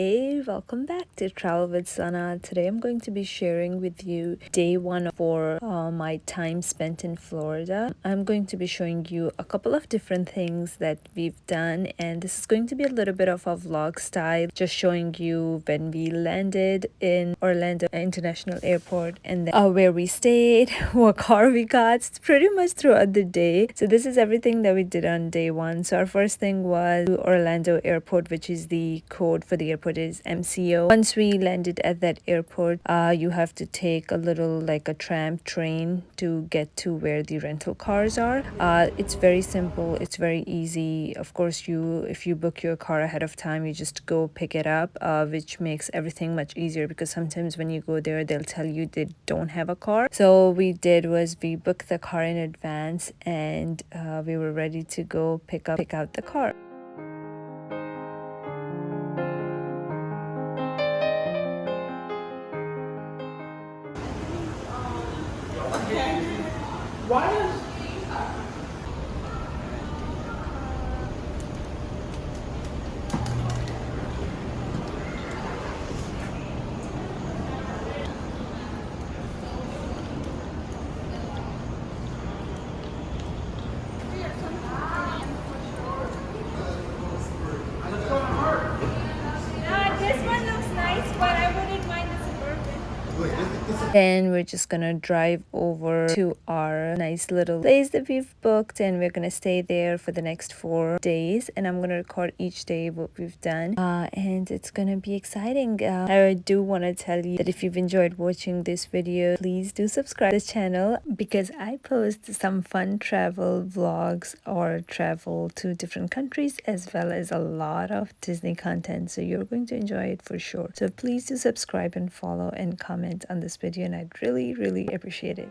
Hey, welcome back to Travel with Sana. Today I'm going to be sharing with you day one for my time spent in Florida. I'm going to be showing you a couple of different things that we've done, and this is going to be a little bit of a vlog style, just showing you when we landed in Orlando International Airport and then where we stayed, what car we got. It's pretty much throughout the day. So this is everything that we did on day one. So our first thing was Orlando Airport, which is the code for the airport is MCO. Once we landed at that airport, you have to take a little like a tram train to get to where the rental cars are. It's very simple, it's very easy. Of course, if you book your car ahead of time, you just go pick it up, which makes everything much easier because sometimes when you go there, they'll tell you they don't have a car. So what we did was we booked the car in advance, and we were ready to go pick out the car. Why is This one looks nice, but I wouldn't mind the Suburban. Then we're just gonna drive over to our nice little place that we've booked, and we're gonna stay there for the next 4 days, and I'm gonna record each day what we've done, and it's gonna be exciting. I do want to tell you that if you've enjoyed watching this video, please do subscribe to this channel because I post some fun travel vlogs or travel to different countries, as well as a lot of Disney content, so you're going to enjoy it for sure. So please do subscribe and follow and comment on this video, and I'd really appreciate it.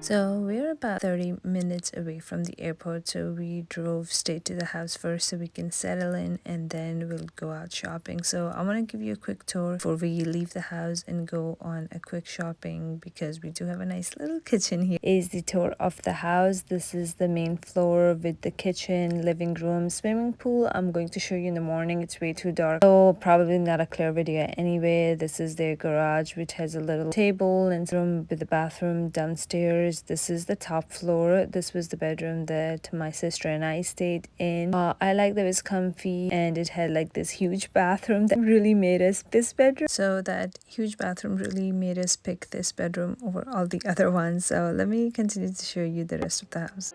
So we're about 30 minutes away from the airport, so we drove straight to the house first so we can settle in, and then we'll go out shopping. So I want to give you a quick tour before we leave the house and go on a quick shopping, because we do have a nice little kitchen here. Is the tour of the house. This is the main floor with the kitchen, living room, swimming pool. I'm going to show you in the morning. It's way too dark, so probably not a clear video anyway. This is their garage, which has a little table and room with the bathroom downstairs. This is the top floor. This was the bedroom that my sister and I stayed in. I like that it was comfy, and it had like this huge bathroom that really made us this bedroom. So that huge bathroom really made us pick this bedroom over all the other ones. So let me continue to show you the rest of the house.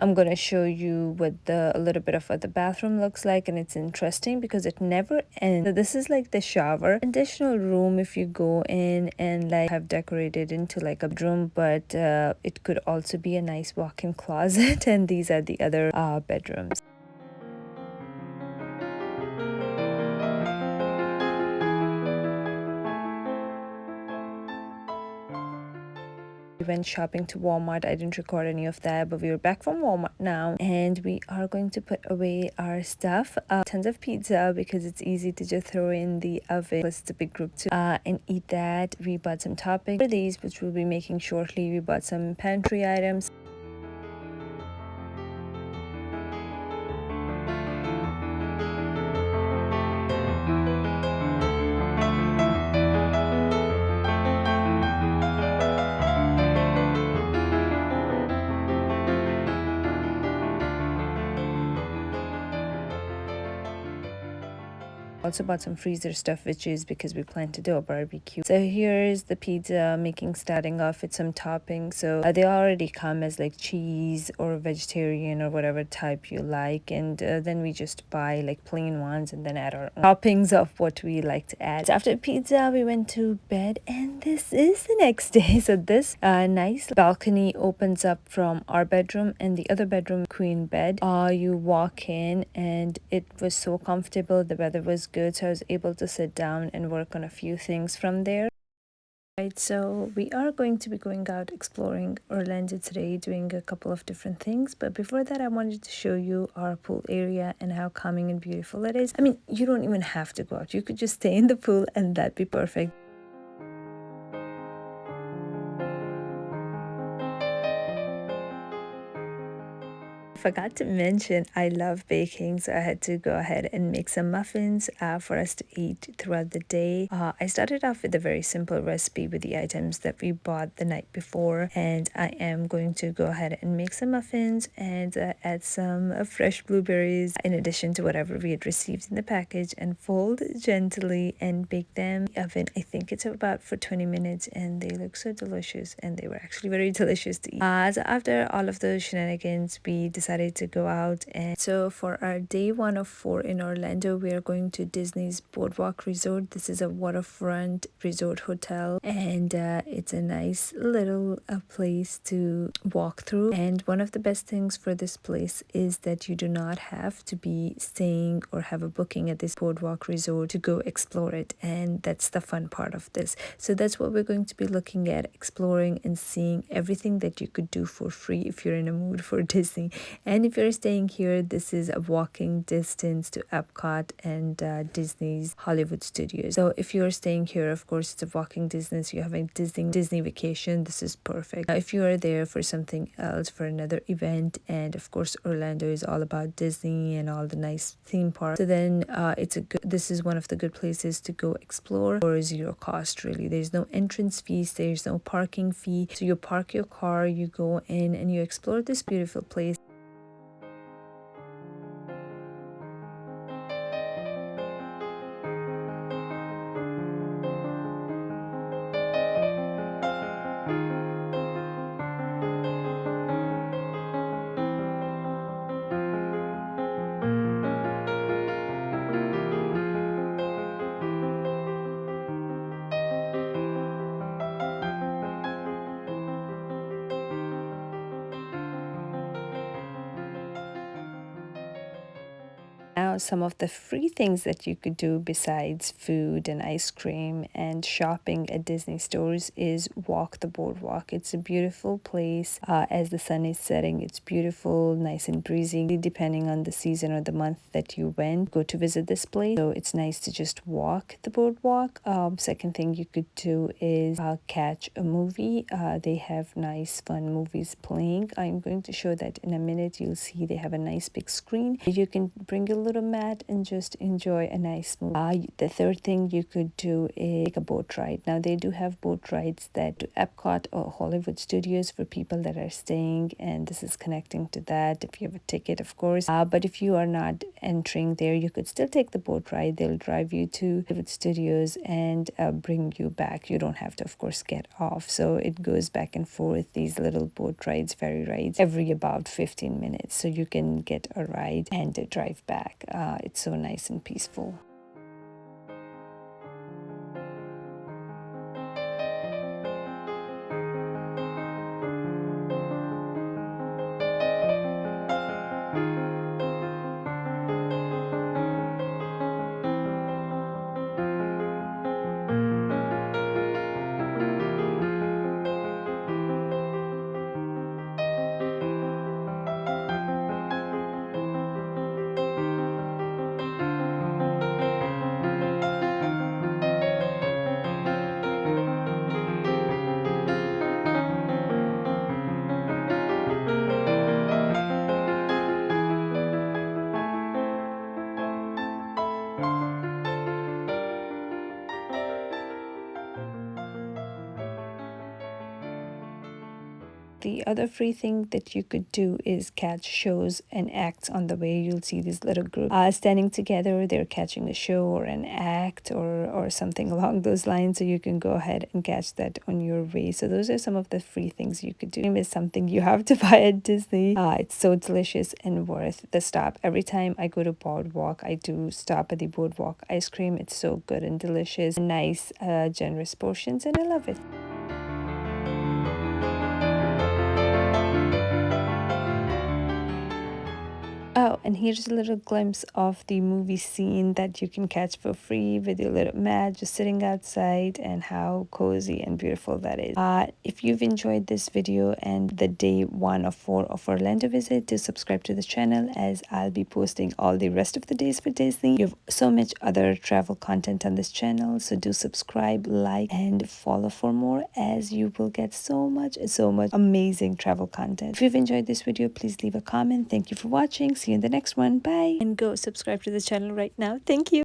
I'm gonna show you what a little bit of what the bathroom looks like, and it's interesting because it never ends. So this is like the shower, additional room if you go in and like have decorated into like a bedroom, but it could also be a nice walk-in closet, and these are the other bedrooms. We went shopping to Walmart. I didn't record any of that, but we were back from Walmart now, and we are going to put away our stuff. Tons of pizza because it's easy to just throw in the oven. Plus, it's a big group too, and eat that. We bought some toppings for these, which we'll be making shortly. We bought some pantry items. Also bought some freezer stuff, which is because we plan to do a barbecue. So here's the pizza making, starting off with some toppings. So they already come as like cheese or vegetarian or whatever type you like, and then we just buy like plain ones and then add our own toppings of what we like to add. So after pizza, we went to bed, and this is the next day. So this nice balcony opens up from our bedroom, and the other bedroom, queen bed. You walk in, and it was so comfortable. The weather was good. good, so I was able to sit down and work on a few things from there. Right, so we are going to be going out exploring Orlando today, doing a couple of different things. But before that, I wanted to show you our pool area and how calming and beautiful it is. I mean, you don't even have to go out. You could just stay in the pool and that'd be perfect. Forgot to mention I love baking, so I had to go ahead and make some muffins for us to eat throughout the day. I started off with a very simple recipe with the items that we bought the night before, and I am going to go ahead and make some muffins and add some fresh blueberries in addition to whatever we had received in the package, and fold gently and bake them in the oven. I think it's about for 20 minutes, and they look so delicious, and they were actually very delicious to eat. So after all of those shenanigans, we decided to go out, and so for our day 1 of 4 in Orlando, we are going to Disney's Boardwalk Resort. This is a waterfront resort hotel, and it's a nice little place to walk through. And one of the best things for this place is that you do not have to be staying or have a booking at this Boardwalk Resort to go explore it, and that's the fun part of this. So that's what we're going to be looking at, exploring and seeing everything that you could do for free if you're in a mood for Disney. And if you're staying here, this is a walking distance to Epcot and Disney's Hollywood Studios. So if you're staying here, of course, it's a walking distance. You're having Disney vacation. This is perfect. Now, if you are there for something else, for another event, and of course, Orlando is all about Disney and all the nice theme parks, so then this is one of the good places to go explore for zero cost, really. There's no entrance fees. There's no parking fee. So you park your car, you go in, and you explore this beautiful place. Now, some of the free things that you could do besides food and ice cream and shopping at Disney stores is walk the boardwalk. It's a beautiful place. As the sun is setting, it's beautiful, nice and breezy, depending on the season or the month that you went, go to visit this place. So it's nice to just walk the boardwalk. Second thing you could do is catch a movie. They have nice, fun movies playing. I'm going to show that in a minute. You'll see they have a nice big screen. You can bring your little mat and just enjoy a nice movie. The third thing you could do is take a boat ride. Now they do have boat rides that to Epcot or Hollywood Studios for people that are staying, and this is connecting to that if you have a ticket, of course. But if you are not entering there, you could still take the boat ride. They'll drive you to Hollywood Studios and bring you back. You don't have to, of course, get off. So it goes back and forth, these little boat rides, ferry rides, every about 15 minutes. So you can get a ride and drive back. It's so nice and peaceful. The other free thing that you could do is catch shows and acts on the way. You'll see these little groups standing together. They're catching a show or an act or something along those lines. So you can go ahead and catch that on your way. So those are some of the free things you could do. It's something you have to buy at Disney. It's so delicious and worth the stop. Every time I go to Boardwalk, I do stop at the Boardwalk ice cream. It's so good and delicious. Nice, generous portions, and I love it. And here's a little glimpse of the movie scene that you can catch for free with your little mat just sitting outside, and how cozy and beautiful that is. If you've enjoyed this video and the day 1 of 4 of Orlando visit, do subscribe to the channel, as I'll be posting all the rest of the days for Disney. You have so much other travel content on this channel, so do subscribe, like, and follow for more, as you will get so much amazing travel content. If you've enjoyed this video, please leave a comment. Thank you for watching. See you in the next one. Bye. And go subscribe to the channel right now. Thank you.